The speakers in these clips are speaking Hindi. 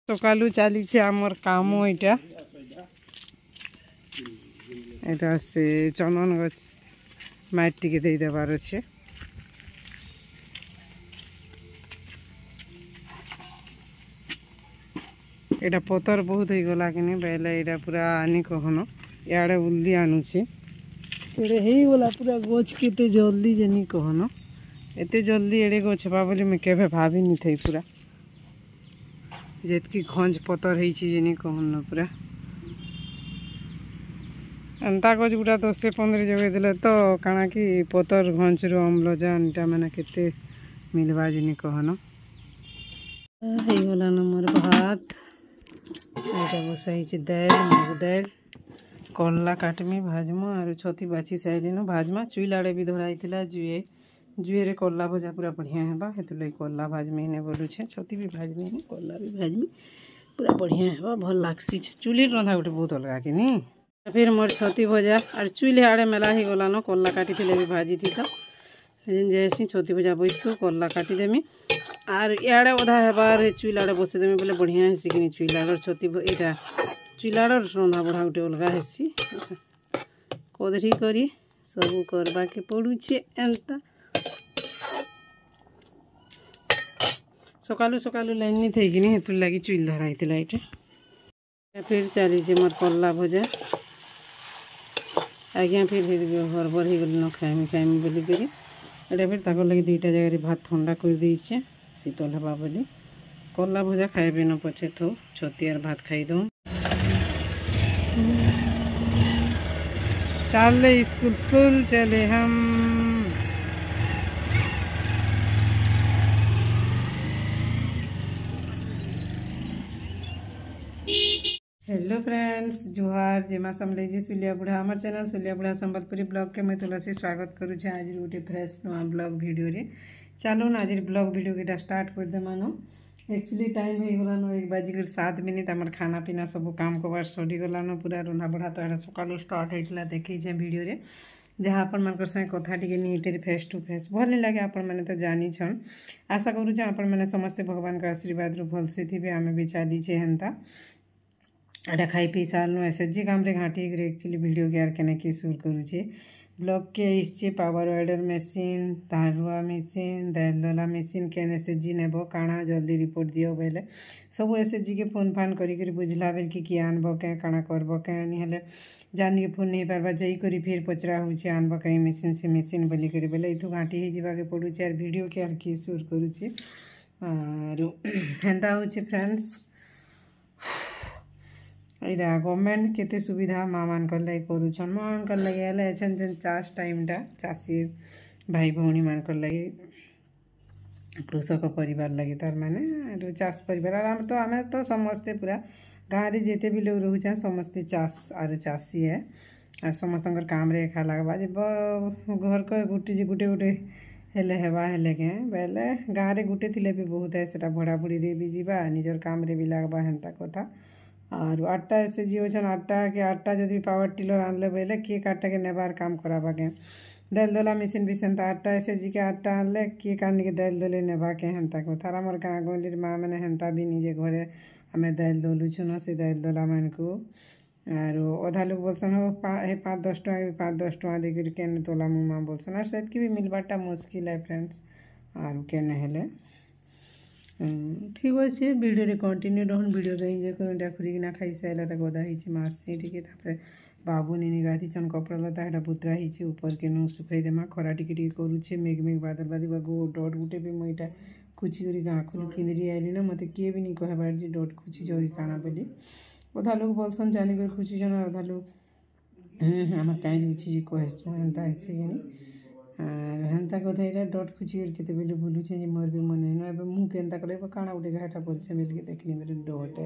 सकालू चली आमर काम यहाँ यहाँ से चंदन गछ माइट टिके दे देवार अच्छे यहाँ पतर बहुत हो गला कि बेले यहाँ पूरा आनी कहन इे उल्ली आणुचे गला पूरा गच के जल्दी जेनी कहन एत जल्दी एड़े गछ हेबा बोली मुझे केवे भाभी नहीं थी पूरा जेतकी घंज पतर होनी कहन पूरा एंता गज गुड़ा 10-15 जगह देले तो काना कि पतर घंच रो अम्लजान इटा मैंने केते मिलवा जिनी कहन गला न मोर भात यहाँ बसाई दाल मुग दाल कल्ला काटमी भाजमा और छती बाची साइलिन भाजमा चुईल आड़े भी धराई जुए जुए कल्ला भजा पूरा बढ़िया हेबा हेतु लई कल्ला भाजमी ने बोलुछे छती भी भाजमी ने कल्ला भी भाजमी पूरा बढ़िया हेबा भल लागसी चुली रंधा गोटे बहुत अलगा कि नी फिर मोर छती भजा और चुईल आड़े मेला ही गला न कल्ला काटी भी भाजी थी तो जैसी छती भजा बैठू कल्ला काटी देमी और इे अधा हेबार चुईल आड़े बसईदेमी बोले बढ़िया हेसी कि चुईल आड़ छती यहाँ चुईल आड़ रंधा बढ़ा गोटे अलगा हेसी कदरी करी सब करवा के पड़ुचे एंता सकालू सकालू लाइन नहीं थी कि हेतु लगी चुईल धराई यहाँ फिर चली मोर कल्ला भजा आज्ञा फिर हरबर हो गल न खाइमी बोलिक फिर ताक लगे 2टा जगह भात ठंडा कर देचे शीतल हवा बोली कल्ला भजा खाइबे न पछे थो छती और भात खाई दो चले स्कूल स्कूल चले हम हेलो फ्रेंड्स जुहार जेमा समझे जी सुलिया बुढ़ा हमार चैनल सुलिया बुढ़ा संबलपुरी ब्लॉग के मैं तुलसी स्वागत करुचे आज गोटे फ्रेश नुआ ब्लॉग वीडियो रे चलो ना आज ब्लॉग वीडियो के स्टार्ट कर दे मानो एक्चुअली टाइम हो गलान 1:07 आमर खाना पीना सब काम कबार सरी गलान पूरा रंधा बढ़ा तो यहाँ सकालू स्टार्ट होता देखी वीडियो रे जहाँ आपण मान संगे कथा टी नीटे फेस टू फेस भल लगे आपण मैंने तो जानी छन आशा करुचे आपण मैंने समस्ते भगवान का आशीर्वाद रू भलसे थे आम भी चलीचे हेन्ता एटा खाई पी सारनु एसएचजी काम रे घाटी एक्चुअली वीडियो के यार के सुर करुचे ब्लॉग के इसे पावर वाइडर मशीन तारुआ मशीन दालदला मशीन केन एसएचजी नेब काଣା जल्दी रिपोर्ट दियो बेले सब एसएचजी के फोन फान करी बुझला बेल कि आनब क्या काଣା करब क्या हेले जान के फोन नहीं पार्बा जाई करी फिर पचरा होचे आनब कहीं मशीन से मशीन बोली करी बेले इथु घाटी ही जाके पड़ुचे यार वीडियो के यार के सुर करुचे और हेन्ता होचे फ्रेंड्स यहाँ गवर्नमेंट केते सुविधा माँ मान लगे करुछन माँ मान लगे जेन चाष टाइमटा चाषी भाई भौणी मान लगे कृषक परिवार लगे तार माने चाष परिवार आम तो समस्ते पूरा गाँव में जिते भी लोग रोचे समस्ते चाष और चाषी है और समस्त काम रे एखा लगवा जब घर को गुटे गुटे गुटे हेले हेबा हेले के बेले गाँव में गुटे थिले भी बहुत है सेटा भड़ा भुड़ी रे भी जीवा निजर काम रे भी लगवा हेन्ता कथा और 8टा एसएचजी होचन 8टा जदि पावर टिलर आनले बेले के 8टा के नेबार काम कराबा के दालदला मशीन भी सेंता 8टा एसएचजी के 8टा आनले के कान के दालदले नेबा के हेन्ता कथा मोर गाँ गलिर माँ मैंने हेन्ता भी निजे घरे आमे दाल दलु छुन से दालदला मान को और अधा लोग बोलसन हो 5-10 टका 5-10 टका देकर केने तोला मुँह बोलसन और शायद की भी मिलबाटा मुश्किल है फ्रेंड्स और केने हेले ठीक अच्छे वीडियो कंटिन्यू रहन वीडियो एंजॉय कर देखना खाई सारा गदा ही मासी टी बाबू नी गाधी चन कपड़ा लता है बुतरा ही ऊपर के नु सुखाई देमा खरा टी करुचे मेघ मेघ बादल बादी गो डट गुटे भी मुझा खुची कर आँखु किंदरी आइली ना मत किए भी नहीं कहबार जे डट खुची जरी काना बोली अधा लोग बोलसन जानिक खुचीन अधा लोग आम कहीं बुझी कहसु एंता हेसी और हेन्ता कथा यहाँ डट खुची करते बेले बुलूचे मोर भी मन नहीं अब मुँह के एंता कले काଣା गोटे घाटा बोलছে बेल के देखनी मेरे डट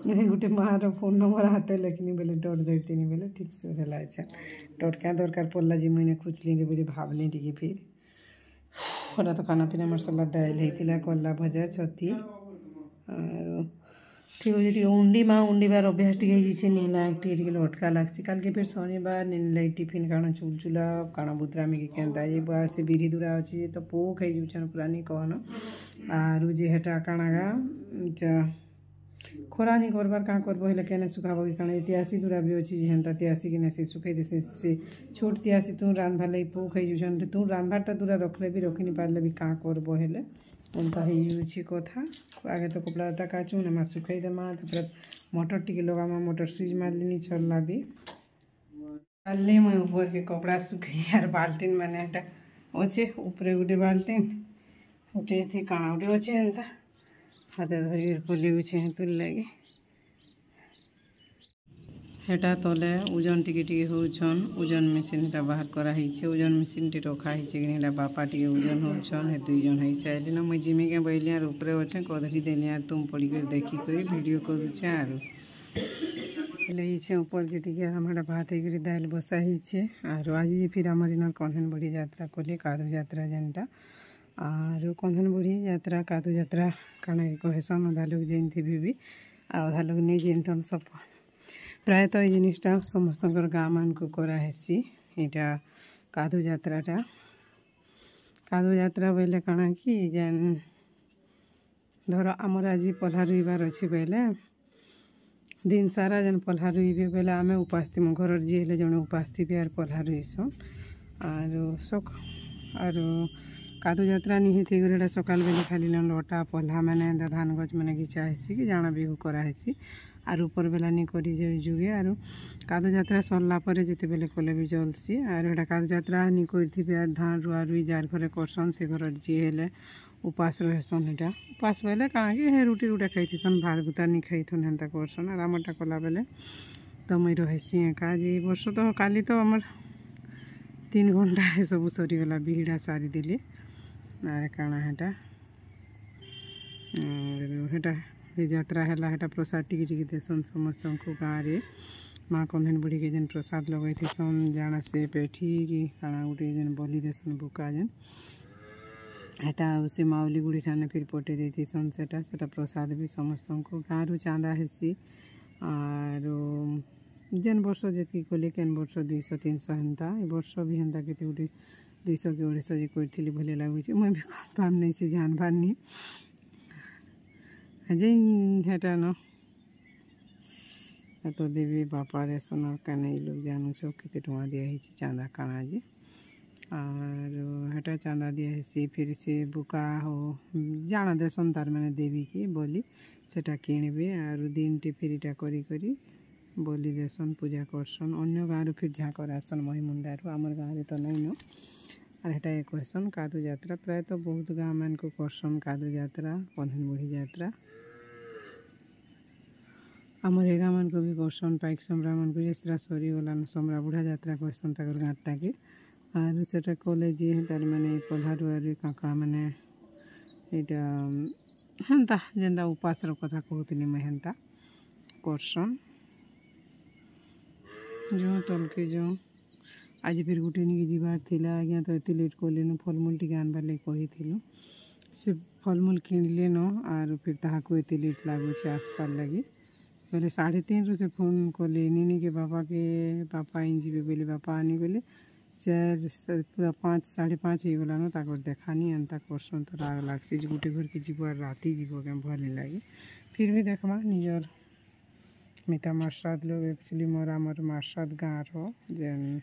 है गोटे मार फोन नंबर हाथ लेखनी बेले डट धरती बेले ठीक से है अच्छा डट क्या दरकार पड़ला जी मैंने खुचली रे बोली भावली टी फिर थोड़ा तो खाना पीना मसला दाल होता कल्ला भजा छती और ठीक है उंडी माँ उंडीबार अभ्यास टी नीला टी लटका लगसी काल के फिर शनिवार नीला टिफिन काण चूल चूला काण बुतरा में केन्ता ये से बिरी दूरा अच्छी तो पो खाई जान पूरा नहीं कहन आरु जे हेटा काणागा खरा नहीं करबार क्या करब हेल्ले केने सुखाब कि काଣା तियासी दूरा भी अच्छी जेनता तियासी कि से सुखाई देसी से छोट तियासी तू रांधबार लगे पो खाई जाऊन तू रांधबारटा दूरा रखले भी रखी नहीं पारे भी क्या करब हेल्ले एंता ही कथा आगे तो कपड़ा लता काचू ना सुखाई देमा मोटर टी लगामा मोटर स्विच मारलिनी चलला भी डालले मैं ऊपर के कपड़ा सुखाई यार बाल्टीन मैंने अच्छे ऊपर गोटे बाल्टीन गोटे थी काଣା गोटे अच्छे एंता हाथ धर पलिगुचे तुल लगे हेटा तले ओजन टिके होचन ओजन मेसीन हेटा बाहर कराई ओजन मेसीन टी रखाई कि बापा टी ओजन होचन हे 2 जन हो सारे ना मुझे जिमी के बैली आर ऊपर अच्छे कदरी देली आर तुम पड़ी कर देखी कर वीडियो करुचे आर ऊपर के टी हमारा भात हो दाल बसाई आर आज फिर आम इन कंधन बढ़ी यात्रा कले कादू यात्रा जेनटा आर कंधन बढ़ी यात्रा कादू यात्रा काଣା कहसन अधा लोग जेनथि भी आधा लोग नहीं जेनतन सब प्रायतः ये जिनिसटा समस्त गाँ मान को कराहेसी यहाँ कादू यात्राटा कादू यात्रा बोले काଣା कि जेन धर आमर आज पल्हा रुईबार अच्छी बोले दिन सारा जेन पल्हा रुईबे बोले आम उपास थी घर जी हेले जड़े उपास थी आर पल्हा रुईसन आर कादू यात्रा निहित गरे सकाल बेले खाली लटा पल्हा मैंने धान गच मैंने घिचा हेसी कि जाना भी कराहेसी आर ऊपर बेला नहीं करी जुगे आर कादू यात्रा सरला जिते बेले कले भी जलसी आर एटा कादू यात्रा नहीं करें आर धान रुआ रुई जार घरे करसन से घर जी हेले उपास रहेसन एटा उपास बेले काଣା कि हे रुटी रुटा खाईथन भात भूता नहीं खाईथन हेन्ता करसन आर आमरटा कला बेले तो मुई रहेसी एका जे वर्ष तो काली तो आमर 3 घंटा सब सरीगला बिहिड़ा सारी देली आर काଣା हेटा यात्रा है प्रसाद टिके देसन समस्त को गाँव में माँ कंधन बुढ़ी के जेन प्रसाद लगे सन जाना से पेठी कि काଣା गोटे जेन बलि देसन बुका जेन हेटा से माउली गुड़ी ठाने फिर पटे देती सन सेटा प्रसाद भी समस्त को गाँव रू चांदा हेसी आर जेन वर्ष जी कले केन वर्ष 200-300 हेन्ता ए वर्ष भी हेन्ता के गोटे 200 कि 250 जी करी भले लगुचे मुझे भी कन्फर्म नहीं से जानबार नहीं हेटा न तो देवी बापा देसन कने लोग जानू सब केते टଙ୍କା दिया चांदा काଣା जे आर हेटा चांदा दिया फिर से बुका हो जाना देसन तार मैंने देवी की बोली सेटा किणबे आर दिन टे फिर इटा करी करी बोली देसन पूजा करसन अन्य गाँव फिर जहाँ करासन मही मुंडारू आमर गाँव तो नहीं न आर हेटा कहसन कादू यात्रा प्रायतः बहुत गाँव मान को करसन कादू यात्रा कंधन बुढ़ी यात्रा आमर ए गाँव मान को भी करसन पाइक समरा मान को जैसा सरीगला समरा बुढ़ा यात्रा कहसन तक गाँटा के आर सेटा कले जी तार मैंने पल्हा रुआरी काका मैंने यहाँ हेन्ता जेनता उपास कथा कहती मैं हेन्ता करसन जो तल के जो आज फिर गोटे नहीं जीवार थिला आज्ञा तो एत लेट कले फलमूल टी आनबार लगे कही से फलमूल किणले न आर फिर ताहाको एत लेट लगुचे आसबार लगी बोले 3:30 रू से फोन कले निनी के पापा इन जी बोले बापा आनी गले 4 पूरा 5 5:30 हो गलान ताकर देखानी एंता करसन तो राग लागसी गोटे घर के जीव आर राति जीव के भल नहीं लगे फिर भी देखमा निजर मिता मार्साद लोग एक्चुअली मोर आमर मार्साद गाँव रो जेन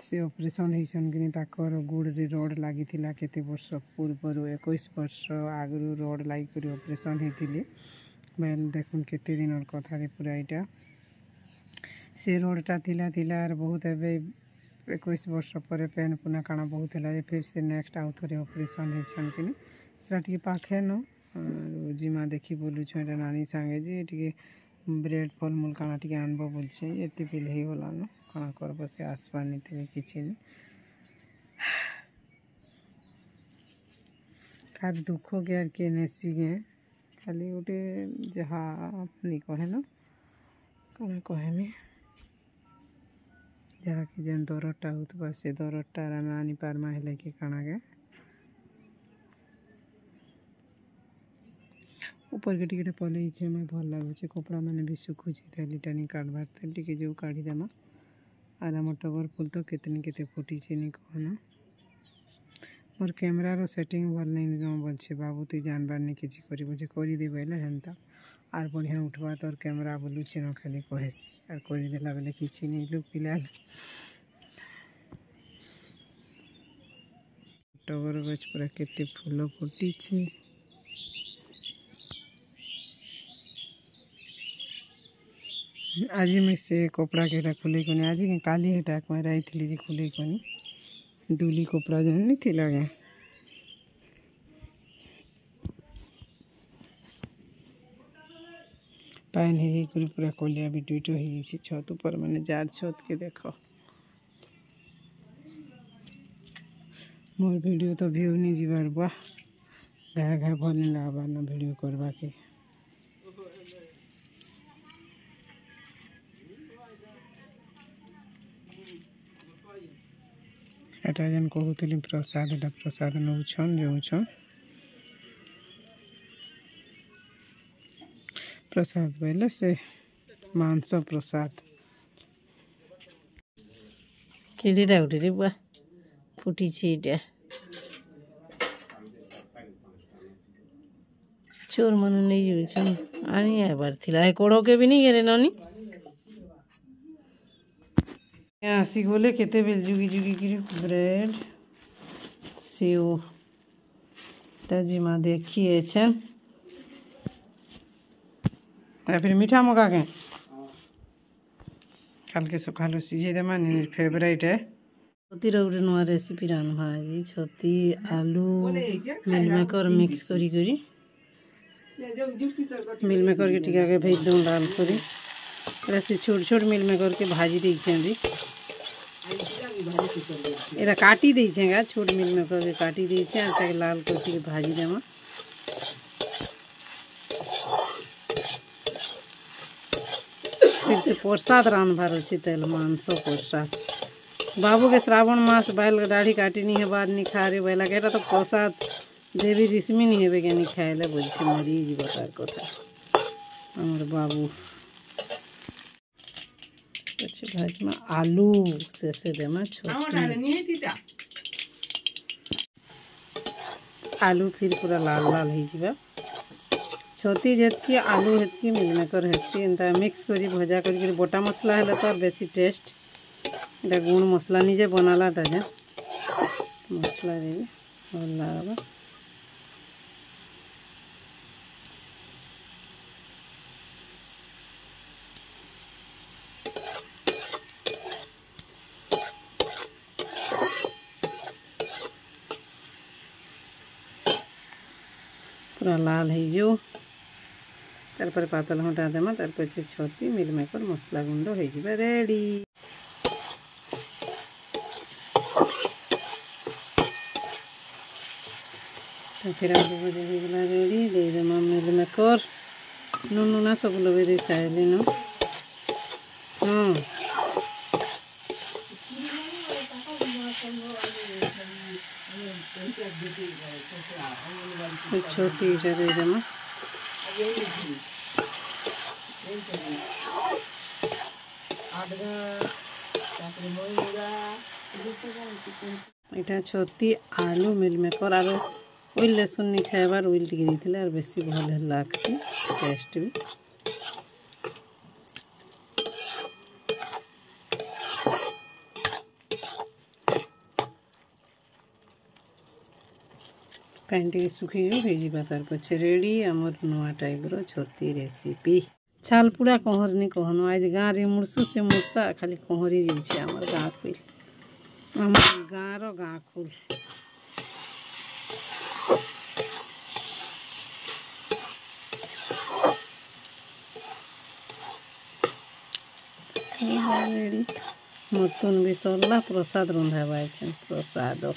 से ऑपरेशन होइसन कि ताकर गुड़ रे रोड लगी केते वर्ष पूर्व 21 वर्ष आगु रोड लगी कर ऑपरेशन होते बेल देखुन केते दिन और कथा रे पूरा इटा से रोडटा थिला आर बहुत एबे 21 वर्ष पर पेन पुना काଣା बहुत है फिर से नेक्स्ट आउ थे ऑपरेशन होइसन कि से पाखे न जिमा देखी बोलु छे नानी संगे जे टिके ब्रेड फलमूल काଣା टिके आनबो बोलछे एते बिल हे गला न काଣା करबो से आसबार नहीं थे किसी नहीं खाद दुख के यार के नेसी गे खाली गोटे जहाँ नहीं कहे न काଣା कहमी जहाँ कि जेन दरटा होता से दरटा आनी पारमा हेले कि काଣା गे ऊपर के टिके पलई छे मैं भल लगुचे कपड़ा मैंने भी सुखुचे थैली टानी काटबार थे टिके जो काढ़ी देमा आर आम टगर फुल तो केतनी केते फुटी नहीं कहना मोर कैमरार सेटिंग भल नहीं जमा बोलछे बाबू तुई जानबार नहीं किसी करी बुझे करी दे बेले हेन्ता आर बढ़िया उठवा तोर कैमरा बोलुछे न खाली कहेसी आर करी देला बेले किछि नहीं लुक पिलाल टगर गछ पूरा केते फूल फुटीछे आज मैं से कपड़ा के खुले कोनी आज काली हेटा मैं थी जे खुले कोनी डुली कपड़ा जन नहीं थी लगे पान हो पूरा कलिया भी दुईटा हो छत ऊपर मैंने जार छत के देख मोर वीडियो तो व्यू नहीं जीवार बा घा घा भल नहीं लगबार ना वीडियो करवा के एटा जन कहूली प्रसाद एटा प्रसाद नौछन जाऊछन प्रसाद बोले से मांस प्रसाद किड़ा उठे रे बुआ फुटी छे चोर मन नहीं जाऊछन आनी आबार थिला ए कोड़ो के भी नहीं गेरे नानी आसी गले केते बेल जुगी जुगी कि ब्रेड सेव ताजीमा देखिए फिर मीठा मगा के कल के सकाल सीझे देमा फेवरेट है छती गोटे नुआ रेसिपी रान्धा आज छती आलू मिलमेकर मिक्स करी मिलमेकर के टिका के भेज दूँ लाल करी से छोट छोट मिलमेकर के भाजी देछे एरा काटी देछे गा छोट मिलमेकर के काटी देछे आ लाल करके भाजी देमा फिर से प्रसाद रान्धबार अच्छे तेल मांस प्रसाद बाबू के श्रावण मास बैल दाढ़ी काटी नहीं है बाद नहीं खा रे बैला के तो प्रसाद देवी रिश्मी नहीं है नहीं खाए बोल मरी जीव तार कथा हमारे बाबू अच्छे भाजी में आलू से देमा आलू फिर पूरा लाल लाल हो छती हेतकी आलू हेतकी मिलमेकर हेतकी एंता मिक्स करी भजा करी बोटा मसला है तो बेसी टेस्ट एटा गुण मसला निजे बनालाटा जे मसला रे भल लागबा पूरा लाल है जो तार पातल हटा देमा तार पछे छती मिलमेकर मसला गुंड हो जिबा रेडी तो फिर आलू भजा हो गला रेडी दे देमा मिलमेकर नुन नुना सब लगे दे साइले न हाँ छोटी दे देमा এটা ছতি আলু মিলমেকর আর উইল লেসুন নি খাইবার উইল টিকে দিয়েছিল আর বেশি ভালো লাগছে টেস্ট भी पैन टी सुखी हो तार पछे रेडी आमर नुआ टाइप रो छती रेसिपी छाल पूरा कहरनी कहनु आज गाँव रे मुर्सु से मुर्सा खाली कहरी जाइए आमर गाँ खुल आमर गाँव गाँ खुल रेडी मतुन भी सरला प्रसाद रंधाबा प्रसाद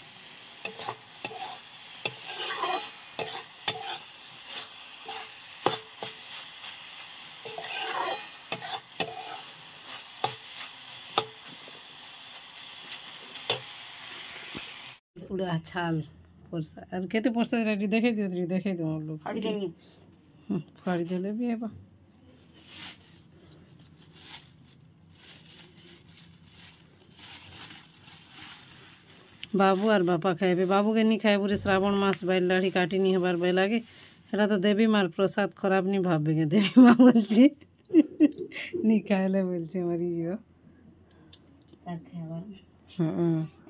पूरा छाल प्रसाद केते प्रसाद रेडी देखे दियो लोग फाड़ी देनी फाड़ी देले भी है बा बाबू और बापा खाइबे। बाबू के नहीं खाए पूरे श्रावण मास बैल लाड़ी काटी नहीं हबार बैल आगे এটা তো দেবী মার প্রসাদ খারাপ নি ভাববে কে দেবী মা বলছি নি খাইলে বলছে মরি যাও তার খাবার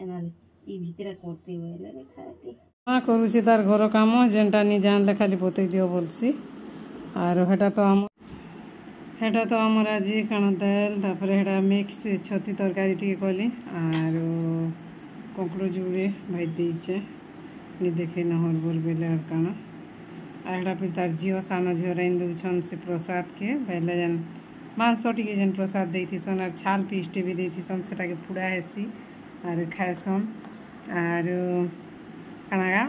এনালে ই ভিতরে করতে হইলে খাইতে মা করুছি তার ঘর কাম যেটা নি জানলে খালি বতেই দিও বলছি। আর এটা তো আমার আজি কাণ তেল তারপরে এটা মিক্স ছতি তরকারি টিকে কলি আর কঙ্কড় জুড়ে ভাই দিয়েছে নি দেখে নহর বল বেলে আর কাণ আর এটা फिर तार झीओ सानो झीओ रही दून से प्रसाद के पहले जेन मांस टी जेन प्रसाद देसन और छाल पीसटे भी देसन से पुड़ा हेसी और खाएसन और कानागा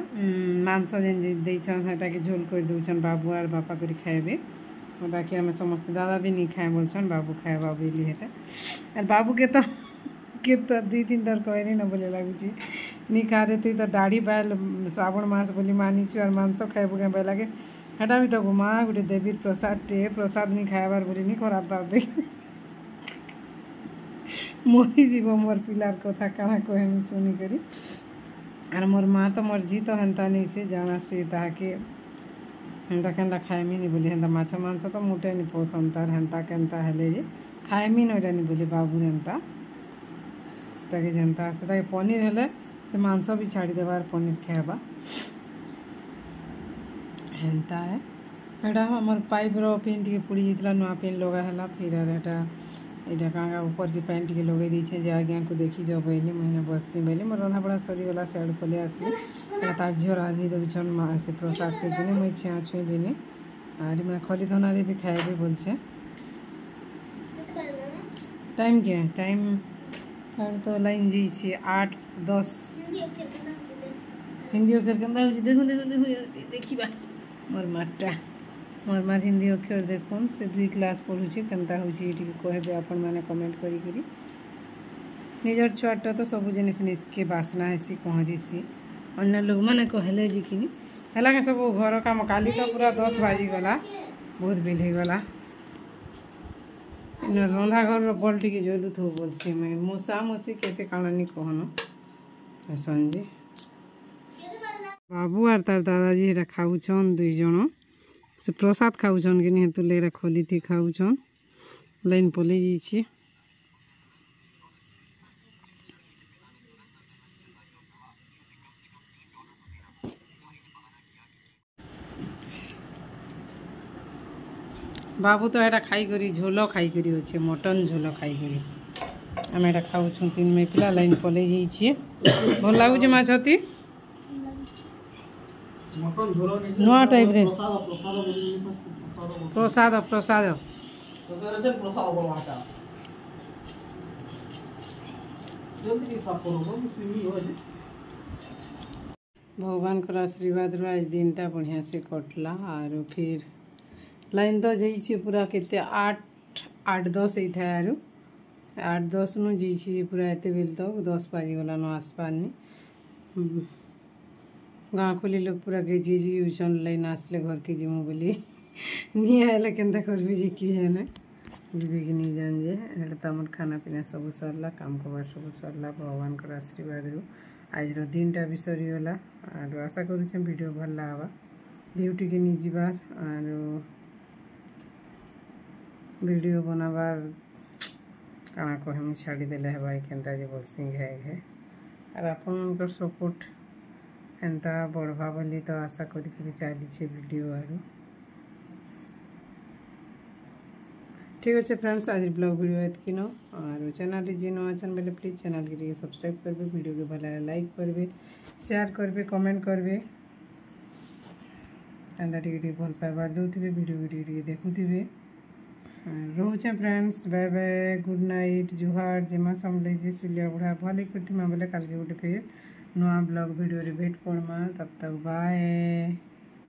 मांस जेन देसन से झोल कर दून बाबू और बापा कर खाइबे बाकी आम समस्त दादा भी नहीं खाए बोलछन बाबू खाए बाबू हेटा और बाबू के तो 2-3 दर कहनी न बोले लगुची नी खा रे तु तो दाढ़ी बैल श्रावण मास बोली मानी और मांस खाइबू के लगे हेटा भी तो घुमा गोटे देवी प्रसाद टे प्रसाद नहीं खाइबार बोली नहीं खराब भावे मरी जीव मोर पिलार कथा काना कहमी शुनी करी और मोर माँ तो मोर जी तो हेन्ता नहीं से जाना से ताके हेन्ता केन्ता खाएमी नहीं बोली हेन्ता माछ मांस तो मुटे नहीं पसंद तार हेन्ता केन्ता हेले जे खाएमी नईटा नहीं बोली बाबू हेन्ता सेटाके जेन्ता सेटाके पनीर हेले से मांस भी छाड़ी देवार पनीर खाइबा हेन्ता है एटा हमर पाइप रो पिन टिके पुड़ी जितला नुआ पिन लगा हला फिर एटा एटा कांगा ऊपर की पैंट टिके लगे दीछे जे आज्ञा को देखी जाओ पहले महीने बससी पहले मोर रंधा बड़ा सरी वाला साइड पले आसली एटा तार झियो रांधी दउछन मा से प्रसाद के दिने मैं छिया छुई दिने आरी मैं खली धनारे भी खाइबे बोलछे टाइम के टाइम और तो लाइन जी छे 8:10 हिंदी अक्षर केनता होची देखो देखो देखो देखिबा मोर मार हिंदी अक्षर देखुन से 2 क्लास पढ़ुची केनता होची एटी कहबे आपन माने कमेंट करी करी निजर छुआटा तो सब जिनिस के बासना हेसी कहरीसी अन्य लोग माने कहले जी किनी हला के सब घर काम काली तो पूरा 10 बाजी गला बहुत बिल हो गला रंधा घर बल टी जोलू थो बोलसी मैं मूसा मूसी केते काना नहीं कहनो संजी बाबू और तार दादाजी एटा खाऊछन 2 जण से प्रसाद खाऊछन कि नहीं तुले एटा खोली थी खाऊछन लाइन पले जी बाबू तो एटा खाई करी झोल खाई करी अच्छे मटन झोल खाई करी आम एटा खाऊँ 3 मई पिला लाइन पले जाइए भल लगुच माछती नुआ टाइप रे प्रसाद प्रसाद भगवान का आशीर्वाद रो आज दिन टा बढ़िया से कटला और फिर लाइन तो जाइए पूरा केते 8-10 ही था यार 8-10 नु जाइए पूरा एते बेल तो 10 बाजी गला न आसपानी गाँव खोली लोग पूरा गेजी यूजन लाइन आसले घर के जीमु बोली नहीं आए केन्ता करबी जी कि है ना जीवे कि नहीं जान जे एटा तो हमर खाना पीना सब सरला काम कबार सब सरला भगवान का आशीर्वाद रो आज रो दिन टा भी सरी गला और आशा करूँ वीडियो भल लगा ड्यूटी के नहीं जीवार और वीडियो बनाबार काना कहमी छाड़ी देले है भाई केन्ता जे बसिंग है और आपन सपोर्ट एंता बढ़वा बोली तो आशा करी चली वीडियो आरु ठीक अच्छे फ्रेंड्स आज ब्लॉग वीडियो एतकी न और चैनल जी नुआ अच्छन बेले प्लीज चैनल के सब्सक्राइब करबे वीडियो के भला लाइक करबे शेयर करबे कमेंट करबे एंता टिके भल पाइबार दउथिबे वीडियो टिके देखुथिबे रोचे friends bye bye good night जुहार जेमा समले जी सुलिया बुढ़ा भले करती बोले कल के गोटे फिर नुआ ब्लॉग वीडियो रे भेट पड़मा तब तक बाय।